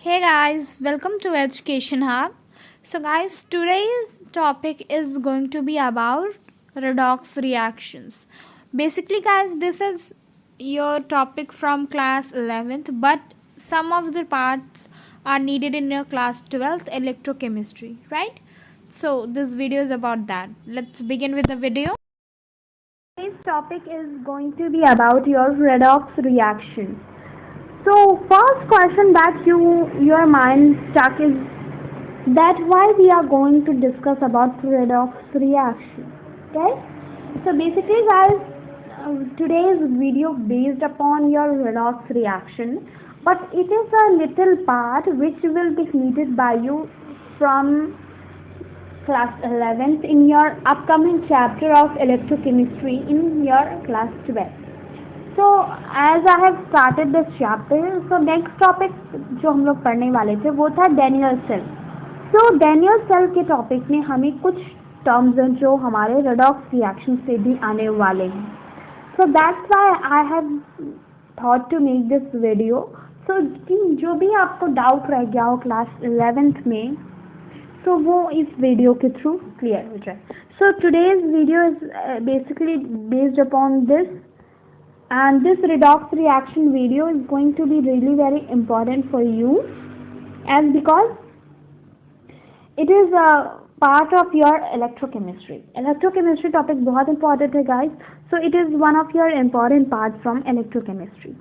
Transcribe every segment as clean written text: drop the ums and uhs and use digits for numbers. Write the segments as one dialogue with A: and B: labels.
A: Hey guys, welcome to Education Hub. So guys, today's topic is going to be about redox reactions. Basically guys, this is your topic from class 11th, but some of the parts are needed in your class 12th electrochemistry, right? So this video is about that. Let's begin with the video.
B: Today's topic is going to be about your redox reaction. So first question that your mind stuck is that why we are going to discuss about redox reaction. Okay? So basically guys, today's video based upon your redox reaction, but it is a little part which will be needed by you from class 11th in your upcoming chapter of electrochemistry in your class 12. So as I have started this chapter, so next topic जो हम लोग पढ़ने वाले थे वो था Daniell cell. So Daniell cell के topic में हमें कुछ टर्म्स हैं जो हमारे रेडॉक्स रिएक्शन से भी आने वाले हैं. So that's why I have thought to make this video. So जो भी आपको डाउट रह गया हो क्लास 11th में, तो वो इस वीडियो के थ्रू क्लियर हो जाए. So today's video is basically based upon this. And this redox reaction video is going to be really very important for you, and because it is a part of your electrochemistry. Electrochemistry topic बहुत important है guys, so it is one of your important parts from electrochemistry.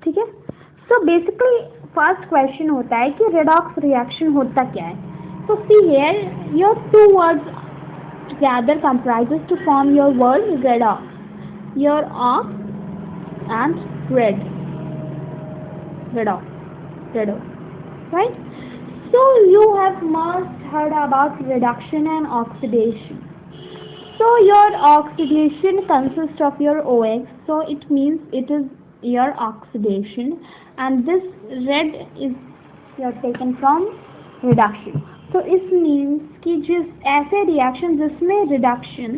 B: ठीक है? So basically first question होता है कि redox reaction होता क्या है. So see here, your two words together comprises to form your word redox. Your ox and redox, right? So you have must heard about reduction and oxidation. So your oxidation consists of your OX, so it means it is your oxidation, and this red is your taken from reduction. So it means कि जिस ऐसे reaction जिसमें reduction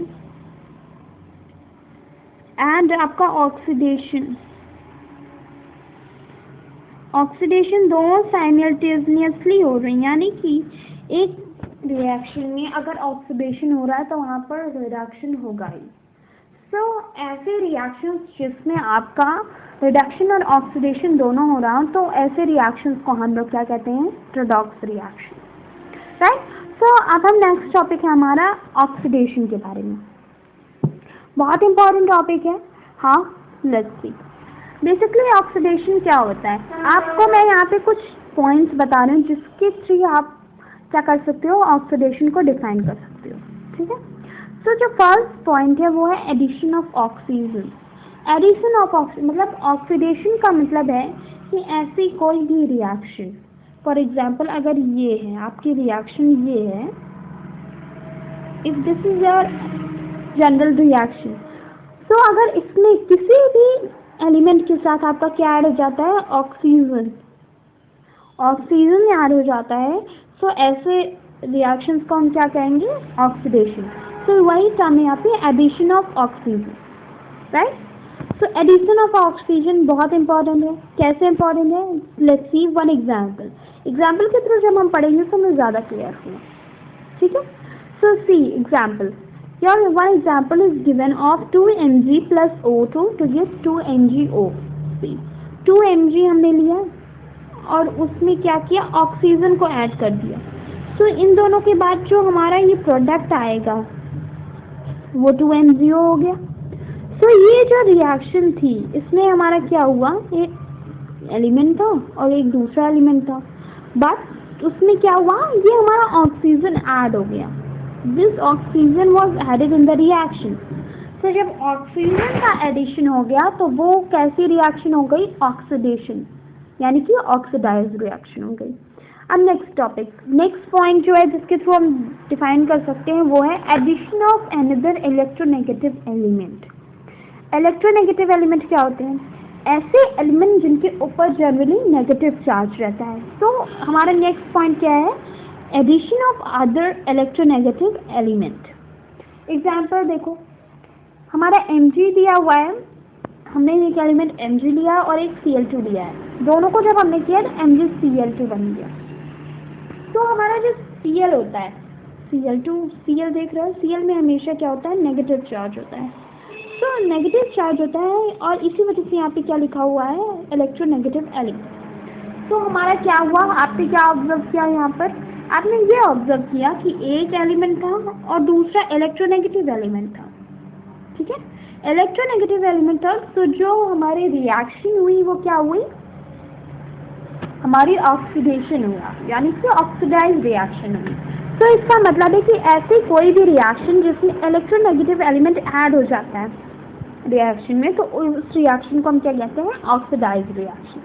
B: and आपका oxidation दोनों simultaneously हो रही हैं, यानी कि एक रिएक्शन में अगर ऑक्सीडेशन हो रहा है तो वहाँ पर रिडक्शन होगा ही. सो ऐसे रिएक्शंस जिसमें आपका रिडक्शन और ऑक्सीडेशन दोनों हो रहा हो, तो ऐसे रिएक्शंस को हम लोग क्या कहते हैं, रेडॉक्स रिएक्शन, राइट. सो अब हम नेक्स्ट टॉपिक है हमारा ऑक्सीडेशन के बारे में. बहुत इंपॉर्टेंट टॉपिक है. हाँ, लेट्स सी. बेसिकली ऑक्सीडेशन क्या होता है, आपको मैं यहाँ पे कुछ पॉइंट्स बता रही हूँ जिसके थ्रू आप क्या कर सकते हो, ऑक्सीडेशन को डिफाइन कर सकते हो. ठीक है. सो जो फर्स्ट पॉइंट है वो है addition of oxygen. Addition of oxygen मतलब ऑक्सीडेशन का मतलब है कि ऐसी कोई भी रिएक्शन, फॉर एग्जाम्पल अगर ये है आपकी रिएक्शन, ये है, if this is your general reaction, तो अगर इसमें किसी भी एलिमेंट के साथ आपका क्या ऐड हो जाता है, ऑक्सीजन ऐड हो जाता है, तो ऐसे रिएक्शंस को हम क्या कहेंगे, ऑक्सीडेशन. तो वही टर्म है यहाँ पे, एडिशन ऑफ ऑक्सीजन, राइट. तो एडिशन ऑफ ऑक्सीजन बहुत इंपॉर्टेंट है. कैसे इंपॉर्टेंट है, लेट्स सी वन एग्जाम्पल के थ्रू जब हम पढ़ेंगे तो हमें ज़्यादा क्लियर होगा. ठीक है. सो सी example. Here one example is given of 2 Mg plus O2 to get 2 NgO. 2 Mg हमने लिया और उसमें क्या किया, ऑक्सीजन को ऐड कर दिया. तो इन दोनों के बाद जो हमारा ये प्रोडक्ट आएगा वो 2 MgO हो गया. तो ये जो रिएक्शन थी इसमें हमारा क्या हुआ, एक एलिमेंट था और एक दूसरा एलिमेंट था, बट उसमें क्या हुआ, ये हमारा ऑक्सीजन ऐड हो गया. This oxygen was added in the reaction. तो जब ऑक्सीजन का एडिशन हो गया तो वो कैसी रिएक्शन हो गई, ऑक्सीडेशन, यानी कि ऑक्सीडाइज्ड रिएक्शन हो गई. अब नेक्स्ट पॉइंट जो है जिसके थ्रू हम डिफाइन कर सकते हैं वो है addition of another electronegative element. Electronegative element क्या होते हैं, ऐसे एलिमेंट जिनके ऊपर जनरली नेगेटिव चार्ज रहता है. तो हमारा नेक्स्ट पॉइंट क्या है, addition of other electronegative element. Example देखो, हमारा Mg दिया हुआ है, हमने एक एलिमेंट Mg लिया और एक Cl2 लिया है. दोनों को जब हमने किया तो MgCl2 बन गया। तो हमारा जो Cl होता है, Cl2, Cl देख रहे हो, Cl में हमेशा क्या होता है, नेगेटिव चार्ज होता है। तो नेगेटिव चार्ज होता है और इसी वजह से यहाँ पे क्या लिखा हुआ है, इलेक्ट्रोनेगेटिव एलिमेंट। तो हमारा क्या हुआ, आपने क्या ऑब्जर्व किया यहाँ पर, आपने ये ऑब्जर्व किया कि एक एलिमेंट था और दूसरा इलेक्ट्रोनेगेटिव एलिमेंट था। ठीक है, इलेक्ट्रोनेगेटिव एलिमेंट था, तो जो हमारी रिएक्शन हुई वो क्या हुई, हमारी ऑक्सीडेशन हुआ, यानी कि ऑक्सीडाइज रिएक्शन हुई। तो इसका मतलब है कि ऐसे कोई भी रिएक्शन जिसमें इलेक्ट्रोनेगेटिव एलिमेंट ऐड हो जाता है रिएक्शन में, तो उस रिएक्शन को हम क्या कहते हैं, ऑक्सीडाइज रिएक्शन।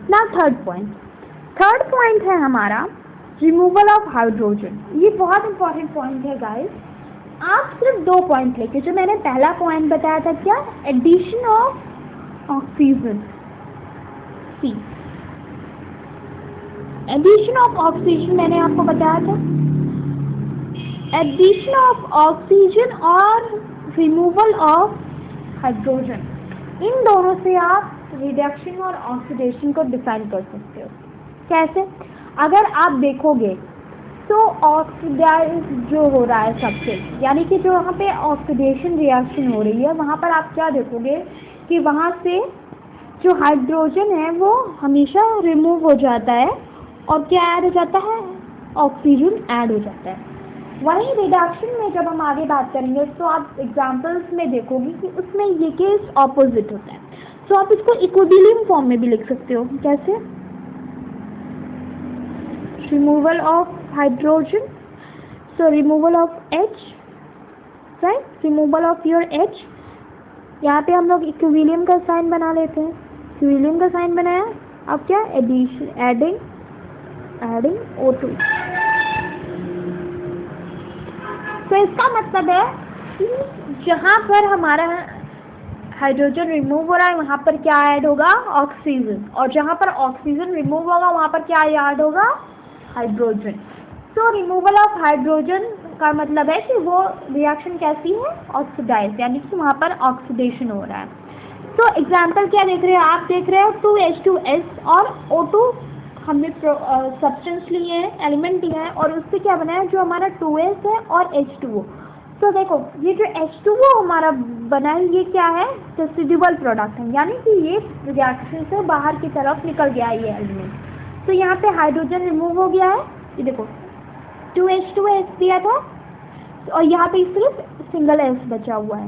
B: ना थर्ड पॉइंट है हमारा रिमूवल ऑफ हाइड्रोजन। ये बहुत इंपॉर्टेंट पॉइंट है गाइस। आप सिर्फ 2 पॉइंट लेके, जो मैंने पहला पॉइंट बताया था क्या, addition of oxygen, see addition of oxygen मैंने आपको बताया था, एडिशन ऑफ ऑक्सीजन और रिमूवल ऑफ हाइड्रोजन, इन दोनों से आप रिडक्शन और ऑक्सीडेशन को डिफाइन कर सकते हो। कैसे, अगर आप देखोगे तो ऑक्सीडाइज जो हो रहा है सबसे, यानी कि जो वहाँ पे ऑक्सीडेशन रिएक्शन हो रही है, वहाँ पर आप क्या देखोगे कि वहाँ से जो हाइड्रोजन है वो हमेशा रिमूव हो जाता है और क्या ऐड हो जाता है, ऑक्सीजन ऐड हो जाता है। वहीं रिडक्शन में जब हम आगे बात करेंगे तो आप एग्जांपल्स में देखोगे कि उसमें ये केस ऑपोजिट होता है। तो आप इसको इक्विलिब्रियम फॉर्म में भी लिख सकते हो। कैसे, removal of hydrogen, so removal of H, right, removal of your H। यहाँ पे हम लोग इक्विलिब्रियम का साइन बना लेते हैं, इक्विलिब्रियम का साइन बनाया, अब क्या, एडिशन, एडिंग O2। तो इसका मतलब है कि जहाँ पर हमारा हाइड्रोजन रिमूव हो रहा है वहाँ पर क्या ऐड होगा, ऑक्सीजन, और जहाँ पर ऑक्सीजन रिमूव होगा वहाँ पर क्या ऐड होगा, हाइड्रोजन। तो रिमूवल ऑफ हाइड्रोजन का मतलब है कि वो रिएक्शन कैसी है, ऑक्सीडाइज, यानी कि वहाँ पर ऑक्सीडेशन हो रहा है। तो एग्जाम्पल क्या देख रहे हो, आप देख रहे हो 2H2S और O2 हमने सब्सटेंस लिए हैं, एलिमेंट लिया है, और उससे क्या बना है, जो हमारा 2S है और H2O। तो देखो ये जो H2O हमारा बना है ये क्या है, रेसिडुअल प्रोडक्ट है, यानी कि ये रिएक्शन से बाहर की तरफ निकल गया है ये एलिमेंट। तो यहाँ पे हाइड्रोजन रिमूव हो गया है, ये देखो 2H2S दिया था और यहाँ पे सिर्फ सिंगल S बचा हुआ है,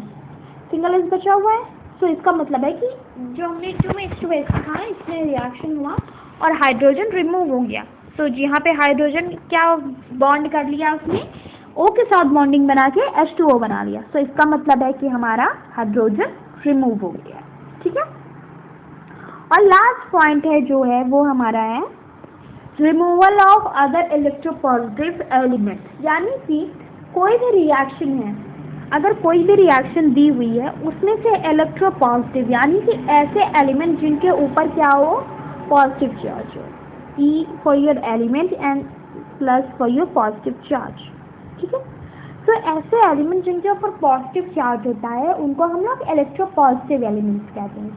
B: सिंगल S बचा हुआ है। तो इसका मतलब है कि जो हमने 2H2S था इसमें रिएक्शन हुआ और हाइड्रोजन रिमूव हो गया। तो यहाँ पे हाइड्रोजन क्या बॉन्ड कर लिया उसने, O के साथ बॉन्डिंग बना के H2O बना लिया। तो इसका मतलब है कि हमारा हाइड्रोजन रिमूव हो गया। ठीक है, और लास्ट पॉइंट है जो है वो हमारा है removal of other electropositive element, यानी कि कोई भी रिएक्शन है, अगर कोई भी रिएक्शन दी हुई है उसमें से इलेक्ट्रोपॉजिटिव, यानी कि ऐसे एलिमेंट जिनके ऊपर क्या हो, पॉजिटिव चार्ज हो, E for your element and plus for your positive charge. ठीक है, तो ऐसे एलिमेंट जिनके ऊपर पॉजिटिव चार्ज होता है उनको हम लोग इलेक्ट्रोपॉजिटिव एलिमेंट्स कहते हैं।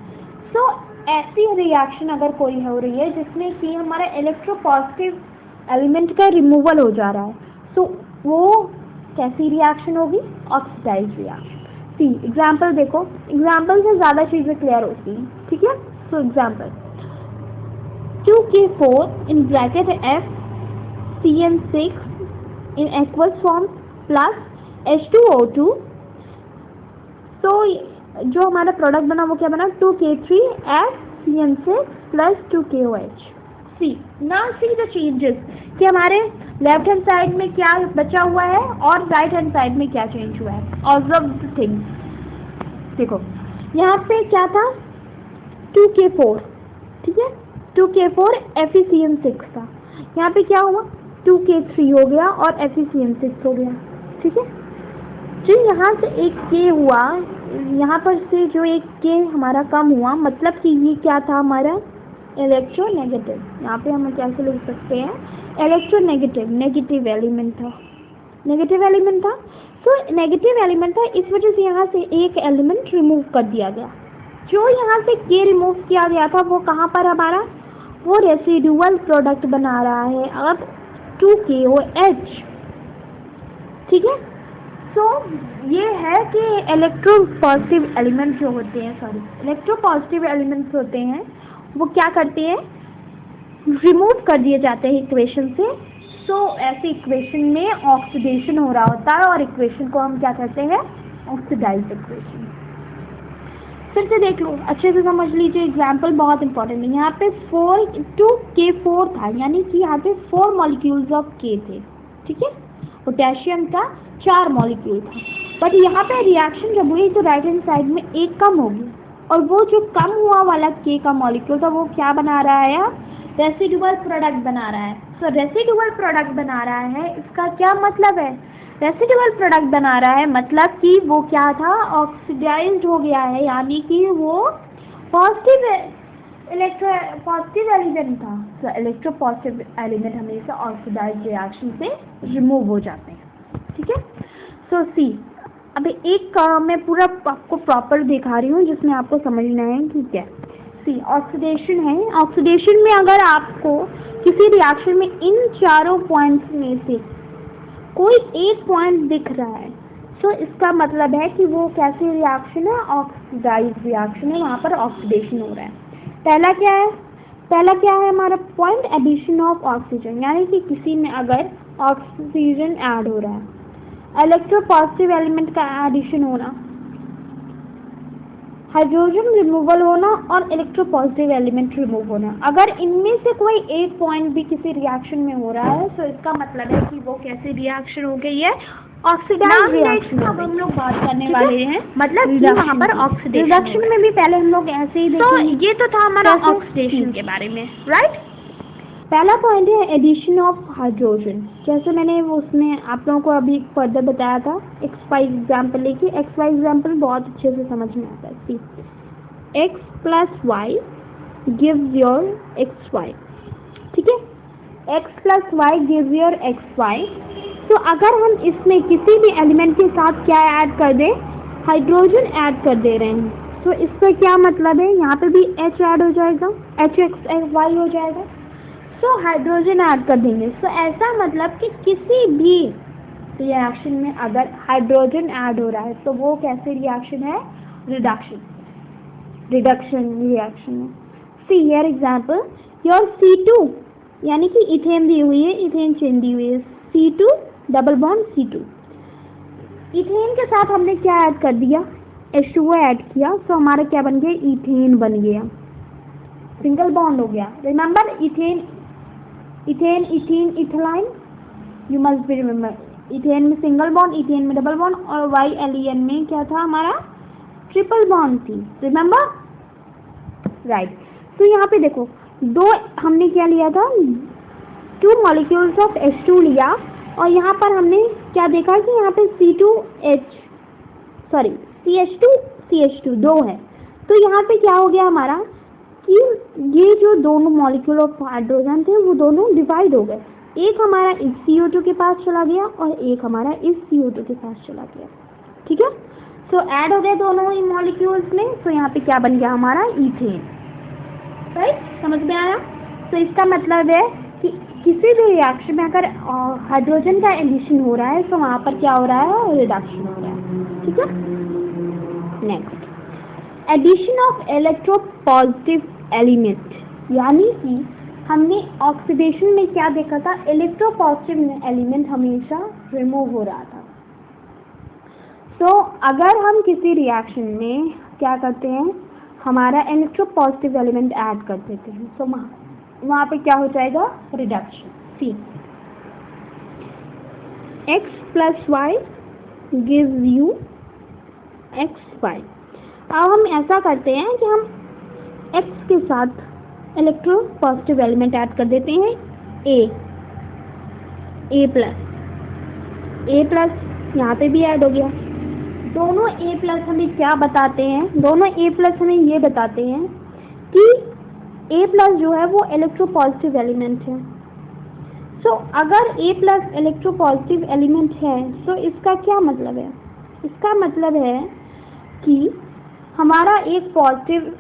B: तो ऐसी रिएक्शन अगर कोई हो रही है जिसमें कि हमारा इलेक्ट्रोपॉजिटिव एलिमेंट का रिमूवल हो जा रहा है, तो वो कैसी रिएक्शन होगी, ऑक्सीडाइज रिएक्शन। सी एग्जाम्पल देखो, एग्जाम्पल से ज़्यादा चीज़ें क्लियर होती हैं। ठीक है, तो example 2K4 in bracket F CN6 in aqueous form plus H2O2। तो जो हमारा प्रोडक्ट बना वो क्या बना, 2K3 CN6 plus 2KOH। See now see the changes कि हमारे लेफ्ट हैंड साइड में क्या बचा हुआ है और राइट हैंड साइड में क्या चेंज हुआ है। Observe the things. देखो यहाँ पे क्या था, 2K4, ठीक है, 2K4 FeCN6 था, यहाँ पे क्या हुआ, 2K3 हो गया और FeCN6 हो गया। ठीक है, जो यहाँ से एक K हुआ, यहाँ पर से जो एक K हमारा कम हुआ, मतलब कि ये क्या था हमारा, इलेक्ट्रोनेगेटिव। यहाँ पे हम कैसे लिख सकते हैं, इलेक्ट्रोनेगेटिव, नेगेटिव एलिमेंट था, नेगेटिव एलिमेंट था। तो नेगेटिव एलिमेंट था, इस वजह से यहाँ से एक एलिमेंट रिमूव कर दिया गया। जो यहाँ से K रिमूव किया गया था वो कहाँ पर हमारा, वो रेसिडुअल प्रोडक्ट बना रहा है अब 2KOH, ठीक है। सो ये है कि इलेक्ट्रोपॉजिटिव एलिमेंट जो होते हैं, इलेक्ट्रोपॉजिटिव एलिमेंट्स होते हैं वो क्या करते हैं, रिमूव कर दिए जाते हैं इक्वेशन से। सो ऐसे इक्वेशन में ऑक्सीडेशन हो रहा होता है और इक्वेशन को हम क्या कहते हैं, ऑक्सीडाइज्ड इक्वेशन। फिर से देख लो, अच्छे से समझ लीजिए, एग्जाम्पल बहुत इंपॉर्टेंट है। यहाँ पे 2K4 था, यानी कि यहाँ पे 4 मॉलिक्यूल्स ऑफ K थे, ठीक है। पोटेशियम का 4 मॉलिक्यूल था, बट यहाँ पे रिएक्शन जब हुई तो राइट हैंड साइड में एक कम हो गई, और वो जो कम हुआ वाला K का मॉलिक्यूल था वो क्या बना रहा है, रेसिडुअल प्रोडक्ट बना रहा है। सो रेसिडुअल प्रोडक्ट बना रहा है, इसका क्या मतलब है, रेसिडुअल प्रोडक्ट बना रहा है मतलब कि वो क्या था, ऑक्सीडाइज्ड हो गया है, यानी कि वो पॉजिटिव एलिमेंट था। तो इलेक्ट्रोपॉजिटिव एलिमेंट हमेशा ऑक्सीडाइज्ड रिएक्शन से रिमूव हो जाते हैं, ठीक है। सो सी, अभी एक मैं पूरा आपको प्रॉपर दिखा रही हूँ जिसमें आपको समझना है कि क्या। सी, ऑक्सीडेशन है, ऑक्सीडेशन में अगर आपको किसी रिएक्शन में इन चारों पॉइंट्स में से कोई एक पॉइंट दिख रहा है, तो इसका मतलब है कि वो कैसी रिएक्शन है, ऑक्सीडाइज्ड रिएक्शन है, वहाँ पर ऑक्सीडेशन हो रहा है। पहला क्या है हमारा पॉइंट, एडिशन ऑफ ऑक्सीजन, यानी कि किसी में अगर ऑक्सीजन ऐड हो रहा है, इलेक्ट्रोपॉजिटिव एलिमेंट का एडिशन होना, हाइड्रोजन रिमूवल होना और इलेक्ट्रोपॉजिटिव एलिमेंट रिमूव होना। अगर इनमें से कोई एक पॉइंट भी किसी रिएक्शन में हो रहा है तो इसका मतलब है कि वो कैसी रिएक्शन हो गई है, ऑक्सीडाइज्ड रिएक्शन। अब हम लोग बात करने वाले हैं मतलब कि वहाँ पर ऑक्सीडेशन। रिडक्शन में भी पहले हम लोग ऐसे ही देखेंगे। तो ये तो था हमारा ऑक्सीडेशन के बारे में, राइट। पहला पॉइंट है एडिशन ऑफ हाइड्रोजन, जैसे मैंने वो उसमें आप लोगों को अभी फर्दर बताया था, XY एग्जाम्पल लेके, XY एग्जाम्पल बहुत अच्छे से समझ में आता है। सी, X + Y gives your XY, ठीक है, X + Y gives your XY। तो अगर हम इसमें किसी भी एलिमेंट के साथ क्या ऐड कर दें, हाइड्रोजन ऐड कर दे रहे हैं, तो इसका क्या मतलब है, यहाँ पे भी H ऐड हो जाएगा, HXY हो जाएगा, तो हाइड्रोजन ऐड कर देंगे। तो ऐसा मतलब कि किसी भी रिएक्शन में अगर हाइड्रोजन ऐड हो रहा है तो वो कैसे रिएक्शन है, रिडक्शन रिएक्शन है। See here example, your C2, यानी कि इथेन दी हुई है, इथेन चेन दी हुई है, C2 double bond C2, ethane के साथ हमने क्या ऐड कर दिया, H2O ऐड किया, तो हमारा क्या बन गया, इथेन बन गया, सिंगल बॉन्ड हो गया। Remember ethane, ethylene, you must be remember, ethane में सिंगल बॉन्ड, इथेन में डबल बॉन्ड, और YLEN में क्या था हमारा, ट्रिपल बॉन्ड थी, रिमेंबर, राइट। तो यहाँ पे देखो, दो हमने क्या लिया था, 2 मॉलिक्यूल्स ऑफ H2 लिया, और यहाँ पर हमने क्या देखा कि यहाँ पे CH2 दो है। तो यहाँ पे क्या हो गया हमारा कि ये जो दोनों मॉलिक्यूल ऑफ हाइड्रोजन थे वो दोनों डिवाइड हो गए, एक हमारा इस CO2 के पास चला गया और एक हमारा इस CO2 के पास चला गया, ठीक है। सो ऐड हो गए दोनों ही मॉलिक्यूल्स में, तो यहाँ पे क्या बन गया हमारा, इथेन, राइट, समझ में आया। तो इसका मतलब है कि किसी भी रिएक्शन में अगर हाइड्रोजन का एडिशन हो रहा है तो वहाँ पर क्या हो रहा है, रिडक्शन हो रहा है, ठीक है। Next, addition of electropositive element, यानी कि हमने ऑक्सीडेशन में क्या देखा था, इलेक्ट्रोपॉजिटिव एलिमेंट हमेशा रिमूव हो रहा था। तो अगर हम किसी रिएक्शन में क्या करते हैं, हमारा इलेक्ट्रोपॉजिटिव एलिमेंट ऐड कर देते हैं, तो वहाँ पे क्या हो जाएगा, reduction. C, X + Y gives you XY। अब हम ऐसा करते हैं कि हम X के साथ इलेक्ट्रोपॉजिटिव एलिमेंट ऐड कर देते हैं, A+, यहाँ पे भी ऐड हो गया। दोनों A+ हमें क्या बताते हैं, दोनों A+ हमें ये बताते हैं कि A+ जो है वो इलेक्ट्रोपॉजिटिव एलिमेंट है। सो अगर A+ इलेक्ट्रोपॉजिटिव एलिमेंट है तो इसका क्या मतलब है, इसका मतलब है कि हमारा एक पॉजिटिव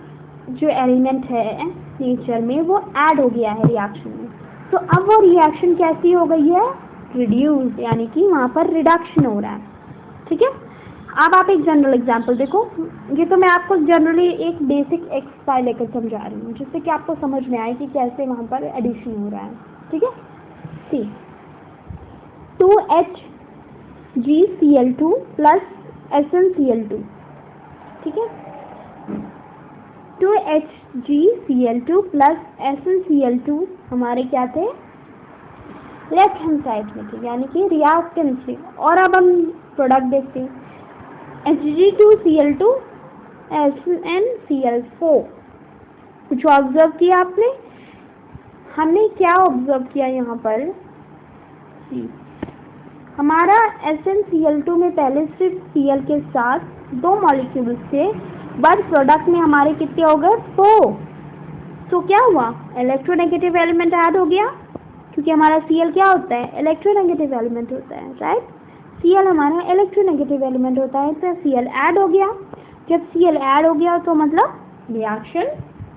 B: जो एलिमेंट है नेचर में वो ऐड हो गया है रिएक्शन में, तो अब वो रिएक्शन कैसी हो गई है, रिड्यूस, यानी कि वहाँ पर रिडक्शन हो रहा है। ठीक है, अब आप एक जनरल एग्जांपल देखो, ये तो मैं आपको जनरली एक बेसिक एक्सरसाइज लेकर समझा रही हूँ जिससे कि आपको समझ में आए कि कैसे वहाँ पर एडिशन हो रहा है। ठीक है, सी 2HgCl2 प्लस SnCl2। ठीक है, 2HgCl2 प्लस SnCl2 हमारे क्या थे, लेफ्ट हैंड साइड में थे, यानी कि रिएक्टेंट थे। और अब हम प्रोडक्ट देखते हैं, Hg2Cl2 SnCl4। कुछ ऑब्जर्व किया आपने, हमने क्या ऑब्जर्व किया यहाँ पर, हमारा SnCl2 में पहले सिर्फ Cl के साथ 2 मॉलिक्यूल्स थे, बट प्रोडक्ट में हमारे कितने हो गए, 4। तो क्या हुआ, इलेक्ट्रोनेगेटिव एलिमेंट ऐड हो गया, क्योंकि हमारा Cl क्या होता है, इलेक्ट्रोनेगेटिव एलिमेंट होता है, राइट। Cl हमारा इलेक्ट्रोनेगेटिव एलिमेंट होता है, तो Cl ऐड हो गया। जब Cl ऐड हो गया तो मतलब रिएक्शन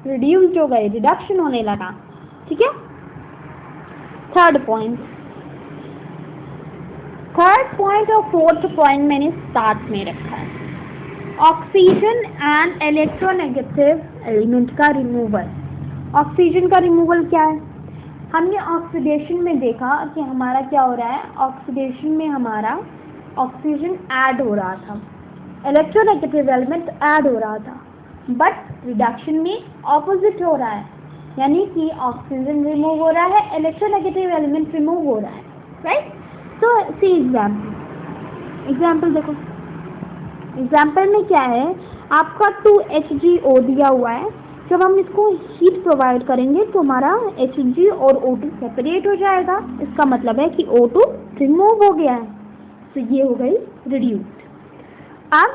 B: रिड्यूस्ड हो गई, रिडक्शन होने लगा। ठीक है, थर्ड पॉइंट और फोर्थ पॉइंट मैंने साथ में रखा है, ऑक्सीजन एंड इलेक्ट्रोनेगेटिव एलिमेंट का रिमूवल। ऑक्सीजन का रिमूवल क्या है, हमने ऑक्सीडेशन में देखा कि हमारा क्या हो रहा है, ऑक्सीडेशन में हमारा ऑक्सीजन ऐड हो रहा था, इलेक्ट्रोनेगेटिव एलिमेंट ऐड हो रहा था, बट रिडक्शन में ऑपोजिट हो रहा है, यानी कि ऑक्सीजन रिमूव हो रहा है, इलेक्ट्रोनेगेटिव एलिमेंट रिमूव हो रहा है, राइट। तो सी एग्जाम्पल देखो, एग्जाम्पल में क्या है, आपका 2HgO दिया हुआ है, जब हम इसको हीट प्रोवाइड करेंगे तो हमारा Hg और O2 सेपरेट हो जाएगा, इसका मतलब है कि O2 रिमूव हो गया है, तो ये हो गई रिड्यूस्ड। अब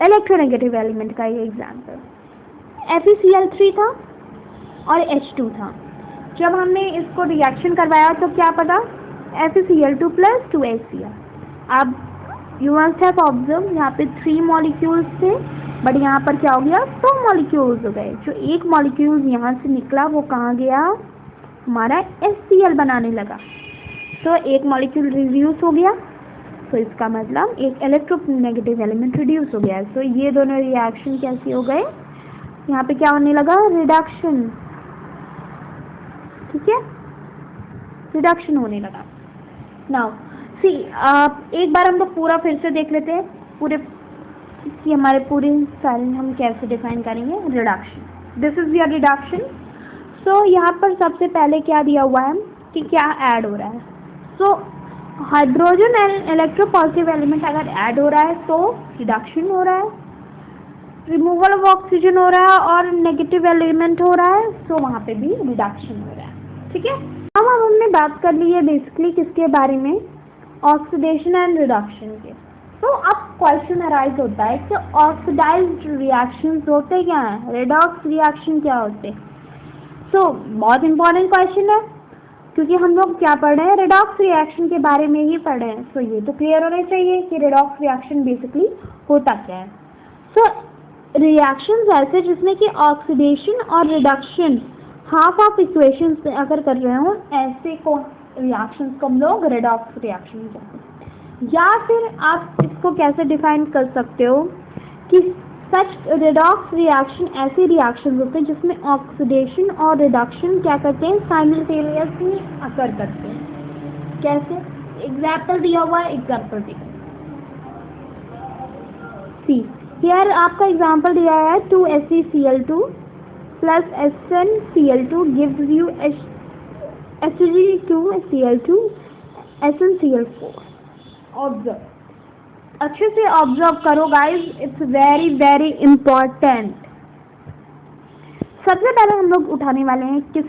B: इलेक्ट्रोनेगेटिव एलिमेंट का ये एग्जाम्पल, FeCl3 था और H2 था, जब हमने इसको रिएक्शन करवाया तो क्या पता, FeCl2 प्लस 2HCl। अब यू मस्ट हैव ऑब्जर्व, यहाँ पे 3 मॉलिक्यूल्स थे, बट यहाँ पर क्या हो गया, 2 मॉलिक्यूल्स हो गए। जो एक मॉलिक्यूल यहाँ से निकला वो कहाँ गया, हमारा HCl बनाने लगा, तो एक मॉलिक्यूल रिड्यूस हो गया, तो इसका मतलब एक इलेक्ट्रोनेगेटिव एलिमेंट रिड्यूस हो गया। तो ये दोनों रिएक्शन कैसे हो गए, यहाँ पे क्या होने लगा, रिडक्शन। ठीक है, रिडक्शन होने लगा। नाउ सी, एक बार हम लोग पूरा फिर से देख लेते हैं, पूरे कि हमारे पूरे सारे हम कैसे डिफाइन करेंगे reduction. This is your reduction. So यहाँ पर सबसे पहले क्या दिया हुआ है कि क्या ऐड हो रहा है, so hydrogen and electropositive element अगर ऐड हो रहा है तो रिडक्शन हो रहा है, रिमूवल ऑफ ऑक्सीजन हो रहा है और नेगेटिव एलिमेंट हो रहा है, तो वहाँ पे भी रिडक्शन हो रहा है। ठीक है, अब हमने बात कर ली है बेसिकली किसके बारे में, ऑक्सीडेशन एंड रिडक्शन के। तो अब क्वेश्चन अराइज होता है कि ऑक्सीडाइज्ड रिएक्शंस होते क्या हैं, रेडॉक्स रिएक्शन क्या होते हैं। सो बहुत इंपॉर्टेंट क्वेश्चन है, क्योंकि हम लोग क्या पढ़ रहे हैं, रेडॉक्स रिएक्शन के बारे में ही पढ़ रहे हैं। सो ये तो क्लियर होना चाहिए कि रेडॉक्स रिएक्शन बेसिकली होता क्या है। सो रिएक्शंस ऐसे जिसमें कि ऑक्सीडेशन और रिडक्शन हाफ ऑफ इक्वेशन अगर कर रहे हो, ऐसे को रिएक्शंस को हम लोग रेडॉक्स रिएक्शन कहते हैं। या फिर आप इसको कैसे डिफाइन कर सकते हो कि सच रेडॉक्स रिएक्शन ऐसे रिएक्शन होते हैं जिसमें ऑक्सीडेशन और रिडक्शन क्या करते हैं, साइमल्टेनियसली अकर करते हैं। कैसे, एग्जाम्पल दिया हुआ है, एग्जाम्पल देखो। सी हियर आपका एग्जाम्पल दिया है 2HgCl2 plus SnCl2 gives you Hg2Cl2 SnCl4। Observe, अच्छे से ऑब्जर्व करो guys, it's very very important. सबसे पहले हम लोग उठाने वाले हैं किस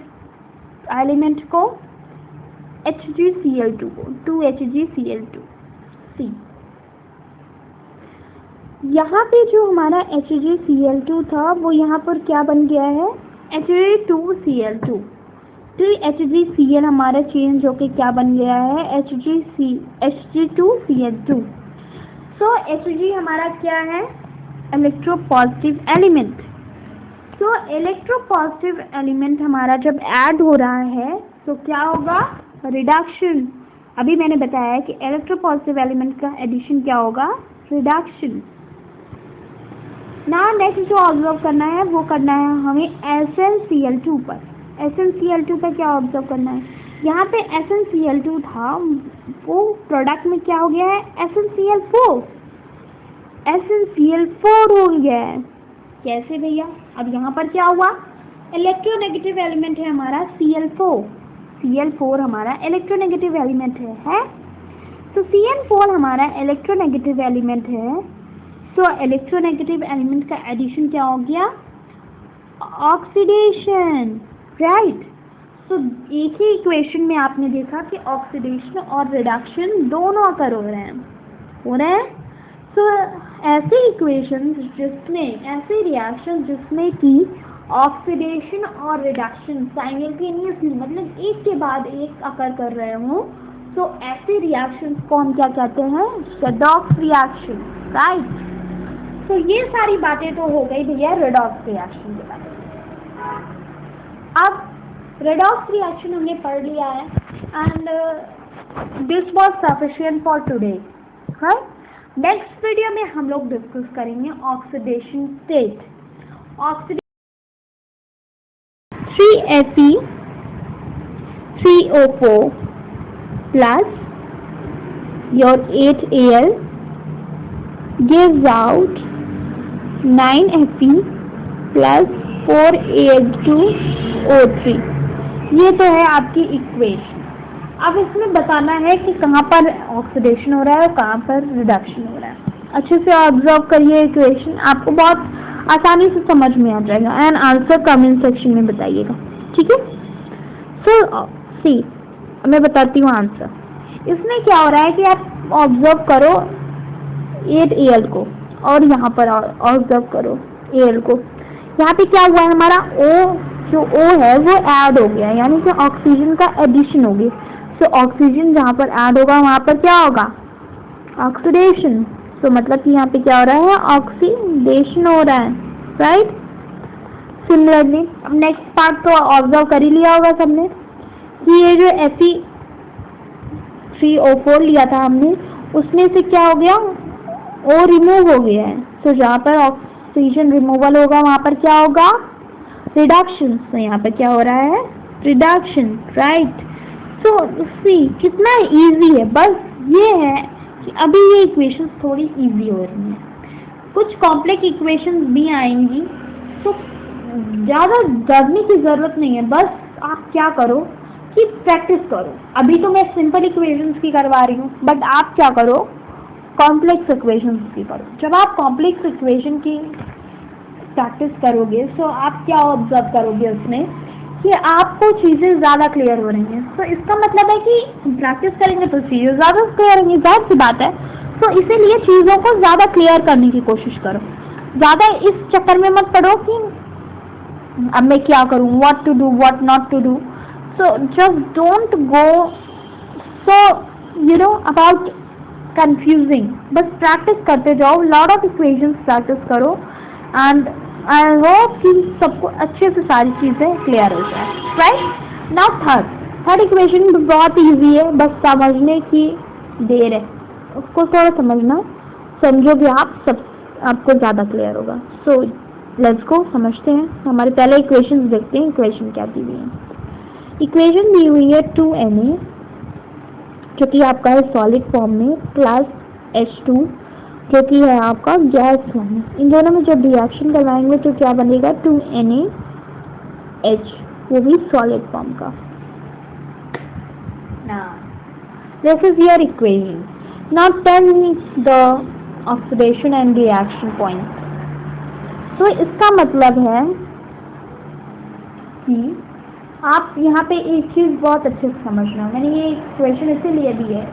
B: एलिमेंट को, HgCl2 को, 2HgCl2। सी यहाँ पे जो हमारा HgCl2 था वो यहाँ पर क्या बन गया है, Hg2Cl2। तो HgCl हमारा चेंज होके क्या बन गया है, Hg2Cl2। सो Hg हमारा क्या है, इलेक्ट्रोपॉजिटिव एलिमेंट। तो इलेक्ट्रोपॉजिटिव एलिमेंट हमारा जब ऐड हो रहा है तो क्या होगा, रिडक्शन। अभी मैंने बताया कि इलेक्ट्रोपॉजिटिव एलिमेंट का एडिशन क्या होगा, रिडक्शन। ना नेक्स्ट जो ऑब्जर्व करना है वो करना है हमें SnCl2 पर। SnCl2 पर क्या ऑब्जर्व करना है, यहाँ पे SnCl2 था वो प्रोडक्ट में क्या हो गया है, SnCl4 हो गया है। कैसे भैया, अब यहाँ पर क्या हुआ, इलेक्ट्रोनेगेटिव एलिमेंट है हमारा Cl4 हमारा इलेक्ट्रोनेगेटिव एलिमेंट है? तो Cl4 हमारा इलेक्ट्रोनेगेटिव एलिमेंट है। तो इलेक्ट्रोनेगेटिव एलिमेंट का एडिशन क्या हो गया, ऑक्सीडेशन, राइट। तो एक ही इक्वेशन में आपने देखा कि ऑक्सीडेशन और रिडक्शन दोनों अकर हो रहे हैं। तो ऐसे इक्वेशन ऐसे रिएक्शन जिसमें कि ऑक्सीडेशन और रिडक्शन साइमल्टेनियसली मतलब एक के बाद एक अकर कर रहे हों, तो ऐसे रिएक्शंस को हम क्या कहते हैं, रेडॉक्स रिएक्शन, राइट। तो ये सारी बातें तो हो गई भैया रेडॉक्स रिएक्शन के बारे में। अब रेडॉक्स रिएक्शन हमने पढ़ लिया है and this was sufficient for today, right. Next video में हम लोग डिस्कस करेंगे oxidation state. Oxidation 3Fe3O4 plus your 8Al gives out 9Fe plus 4Al2O3। ये तो है आपकी इक्वेशन। अब इसमें बताना है कि कहाँ पर ऑक्सीडेशन हो रहा है और कहाँ पर रिडक्शन हो रहा है। अच्छे से ऑब्जर्व करिए इक्वेशन, आपको बहुत आसानी से समझ में आ जाएगा एंड आंसर कमेंट सेक्शन में बताइएगा, ठीक है। सो सी मैं बताती हूँ आंसर। इसमें क्या हो रहा है कि आप ऑब्जर्व करो 8Al को और यहाँ पर ऑब्जर्व करो Al को। यहाँ पे क्या हुआ है, हमारा O जो O है वो ऐड हो गया, यानी कि ऑक्सीजन का एडिशन हो गया। तो ऑक्सीजन जहाँ पर ऐड होगा वहाँ पर क्या होगा, ऑक्सीडेशन। तो मतलब कि यहाँ पे क्या हो रहा है, ऑक्सीडेशन हो रहा है, राइट। सिमिलरली अब नेक्स्ट पार्ट तो ऑब्जर्व कर ही लिया होगा सबने कि ये जो Fe3O4 लिया था हमने, उसमें से क्या हो गया, O रिमूव हो गया है। तो जहाँ पर ऑक्सीजन रिमूवल होगा वहाँ पर क्या होगा, रिडक्शन। तो यहाँ पर क्या हो रहा है, रिडक्शन, राइट। तो सी कितना इजी है, बस ये है कि अभी ये इक्वेशंस थोड़ी इजी हो रही हैं, कुछ कॉम्प्लेक्स इक्वेशंस भी आएंगी, तो ज़्यादा डरने की ज़रूरत नहीं है। बस आप क्या करो कि प्रैक्टिस करो। अभी तो मैं सिंपल इक्वेशंस की करवा रही हूँ, बट आप क्या करो, कॉम्प्लेक्स इक्वेशंस की करो। जब आप कॉम्प्लेक्स इक्वेशन की प्रैक्टिस करोगे तो आप क्या ऑब्जर्व करोगे उसमें कि आपको चीज़ें ज़्यादा क्लियर हो रही हैं। तो इसका मतलब है कि प्रैक्टिस करेंगे तो चीज़ें ज़्यादा क्लियर होंगी, जाहिर सी बात है। तो इसीलिए चीज़ों को ज़्यादा क्लियर करने की कोशिश करो, ज़्यादा इस चक्कर में मत पड़ो कि अब मैं क्या करूँ, what to do, what not to do. So just don't go so about confusing. बस प्रैक्टिस करते जाओ, लॉट ऑफ इक्वेशंस प्रैक्टिस करो एंड आई होप कि सबको अच्छे से सारी चीज़ें क्लियर हो जाए, राइट। नाउ थर्ड इक्वेशन बहुत इजी है, बस समझने की देर है, उसको थोड़ा समझना, समझोगे आप सब आपको ज़्यादा क्लियर होगा। सो लेट्स गो, समझते हैं। हमारे पहले इक्वेशन देखते हैं, इक्वेशन क्या दी हुई है। इक्वेशन दी हुई है 2Na जो कि आपका है सॉलिड फॉर्म में, प्लस H2 जो कि है आपका गैस फॉर्म में। इन दोनों में जब रिएक्शन करवाएंगे तो क्या बनेगा, 2NaH, वो भी सॉलिड फॉर्म का। This is your equation. Now tell me the oxidation and reaction point. तो इसका मतलब है कि आप यहाँ पे एक चीज़ बहुत अच्छे से समझना, मैंने ये इक्वेशन इसीलिए दी है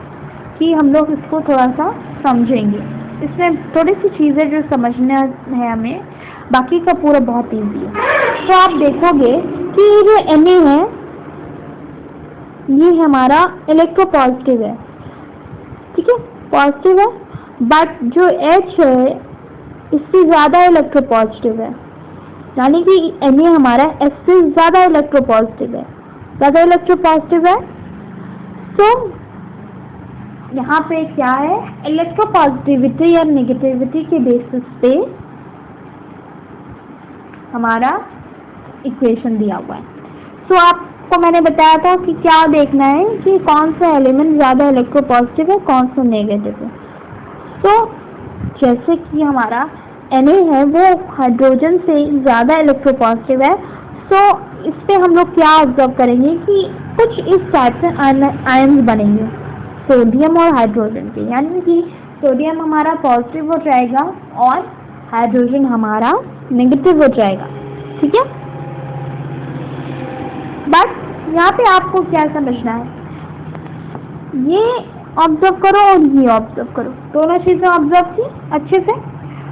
B: कि हम लोग इसको थोड़ा सा समझेंगे। इसमें थोड़ी सी चीज़ें जो समझना है हमें, बाकी का पूरा बहुत इजी है। तो आप देखोगे कि ये जो Na है ये हमारा इलेक्ट्रोपॉजिटिव है, ठीक है, पॉजिटिव है। बट जो H है इससे ज़्यादा इलेक्ट्रोपॉजिटिव है, यानी कि Na हमारा S से ज़्यादा इलेक्ट्रोपॉजिटिव है, ज़्यादा इलेक्ट्रोपॉजिटिव है। तो यहाँ पे क्या है, इलेक्ट्रोपॉजिटिविटी और नेगेटिविटी के बेसिस पे हमारा इक्वेशन दिया हुआ है। तो आपको मैंने बताया था कि क्या देखना है कि कौन सा एलिमेंट ज़्यादा इलेक्ट्रोपॉजिटिव है, कौन सा नेगेटिव है। तो जैसे कि हमारा Na है वो हाइड्रोजन से ज़्यादा इलेक्ट्रोपॉजिटिव है, तो इस पे हम लोग क्या ऑब्जर्व करेंगे कि कुछ इस टाइप से आयन्स बनेंगे सोडियम और हाइड्रोजन के, यानी कि सोडियम हमारा पॉजिटिव हो जाएगा और हाइड्रोजन हमारा नेगेटिव हो जाएगा, ठीक है। बट यहाँ पे आपको क्या समझना है, ये ऑब्जर्व करो और ये ऑब्जर्व करो, दोनों चीज़ें ऑब्जर्व की अच्छे से।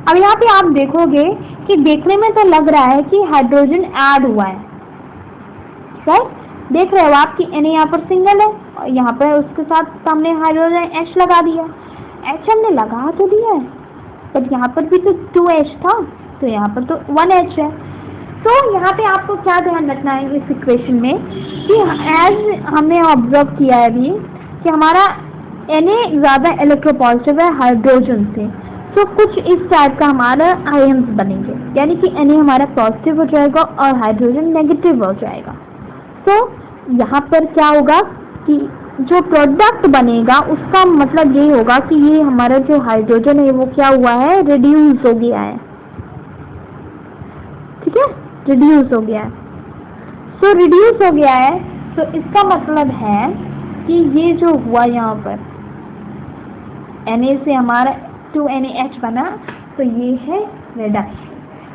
B: अब यहाँ पे आप देखोगे कि देखने में तो लग रहा है कि हाइड्रोजन ऐड हुआ है, राइट। देख रहे हो आप कि Na यहाँ पर सिंगल है और यहाँ पर उसके साथ सामने हाइड्रोजन H लगा दिया। H हमने लगा तो दिया है, बट यहाँ पर भी तो 2H था, तो यहाँ पर तो 1H है। तो यहाँ पे आपको क्या ध्यान रखना है इस इक्वेशन में कि एज हमने ऑब्जर्व किया है अभी कि हमारा Na ज़्यादा इलेक्ट्रोपॉजिटिव है हाइड्रोजन से, तो कुछ इस टाइप का हमारा आयन्स बनेंगे, यानी कि Na हमारा पॉजिटिव हो जाएगा और हाइड्रोजन नेगेटिव हो जाएगा। तो यहाँ पर क्या होगा कि जो प्रोडक्ट बनेगा उसका मतलब ये होगा कि ये हमारा जो हाइड्रोजन है वो क्या हुआ है, रिड्यूस हो गया है, ठीक है, रिड्यूस हो गया है। तो रिड्यूस हो गया है, तो इसका मतलब है कि ये जो हुआ यहाँ पर Na से हमारा 2NaH बना, तो ये है रिडक्शन।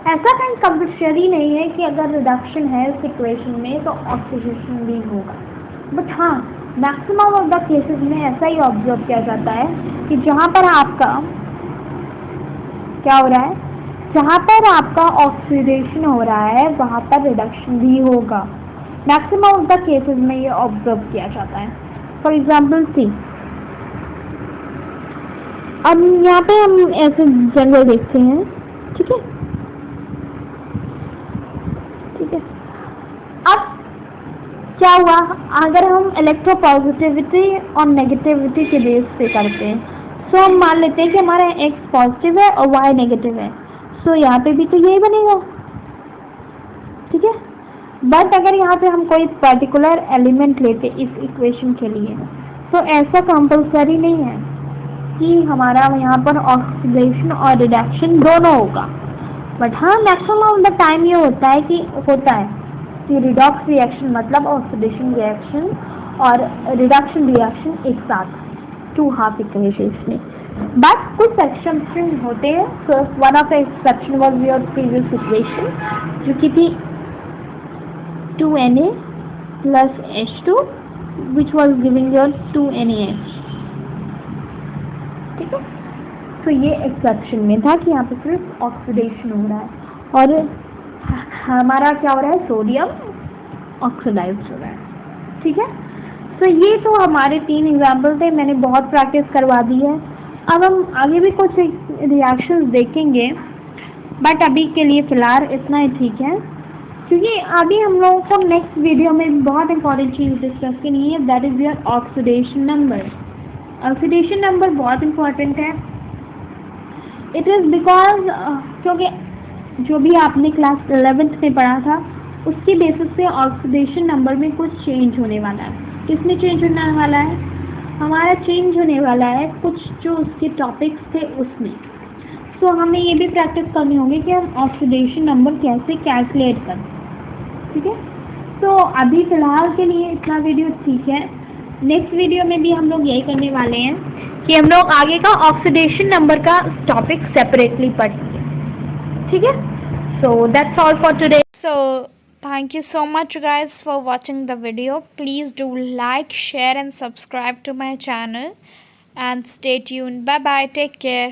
B: ऐसा कहीं कंपल्सरी नहीं है कि अगर रिडक्शन है इस इक्वेशन में तो ऑक्सीडेशन भी होगा, बट हाँ मैक्सिमम ऑफ द केसेस में ऐसा ही ऑब्जर्व किया जाता है कि जहाँ पर आपका क्या हो रहा है, जहाँ पर आपका ऑक्सीडेशन हो रहा है वहाँ पर रिडक्शन भी होगा। मैक्सिमम ऑफ द केसेस में ये ऑब्जर्व किया जाता है। फॉर एग्जाम्पल सी, अब यहाँ पे हम ऐसे जनरल देखते हैं, ठीक है, ठीक है। अब क्या हुआ, अगर हम इलेक्ट्रोपॉजिटिविटी और नेगेटिविटी के बेस पे करते हैं, तो हम मान लेते हैं कि हमारा X पॉजिटिव है और Y नेगेटिव है, तो यहाँ पे भी तो यही बनेगा, ठीक है। बट अगर यहाँ पे हम कोई पर्टिकुलर एलिमेंट लेते इस इक्वेशन के लिए, तो ऐसा कंपल्सरी नहीं है कि हमारा यहाँ पर ऑक्सीडेशन और रिडक्शन दोनों होगा, बट हाँ मैक्सिमम ऑफ द टाइम ये होता है कि रिडॉक्स रिएक्शन मतलब ऑक्सीडेशन रिएक्शन और रिडक्शन रिएक्शन एक साथ, टू हाफ इक्वेशंस में। बट कुछ एक्सेप्शन होते हैं, so one of the exception was your previous equation जो कि थी 2Na plus H2 which was giving your 2NaH, ठीक है। तो ये एक्सेप्शन में था कि यहाँ पे सिर्फ ऑक्सीडेशन हो रहा है और हमारा क्या हो रहा है, सोडियम ऑक्सीडाइज हो रहा है, ठीक है। तो ये तो हमारे 3 एग्जाम्पल थे, मैंने बहुत प्रैक्टिस करवा दी है। अब हम आगे भी कुछ रिएक्शंस देखेंगे, बट अभी के लिए फ़िलहाल इतना ही ठीक है, क्योंकि अभी हम लोगों को नेक्स्ट वीडियो में बहुत इंपॉर्टेंट चीज़ डिस्कस करनी है, that is your oxidation number. Oxidation number बहुत इंपॉर्टेंट है। इट इज़ बिकॉज क्योंकि जो भी आपने क्लास 11th में पढ़ा था उसकी बेसिस पे ऑक्सीडेशन नंबर में कुछ चेंज होने वाला है। किसमें चेंज होने वाला है, हमारा चेंज होने वाला है कुछ जो उसके टॉपिक्स थे उसमें। सो हमें ये भी प्रैक्टिस करनी होगी कि हम ऑक्सीडेशन नंबर कैसे कैलकुलेट करें, ठीक है। तो अभी फ़िलहाल के लिए इतना वीडियो ठीक है। नेक्स्ट वीडियो में भी हम लोग यही करने वाले हैं कि हम लोग आगे का ऑक्सीडेशन नंबर का टॉपिक सेपरेटली पढ़ेंगे, ठीक है। So that's all for today.
A: So thank you so much guys for watching the video. Please do like, share and subscribe to my channel and stay tuned. Bye bye, take care.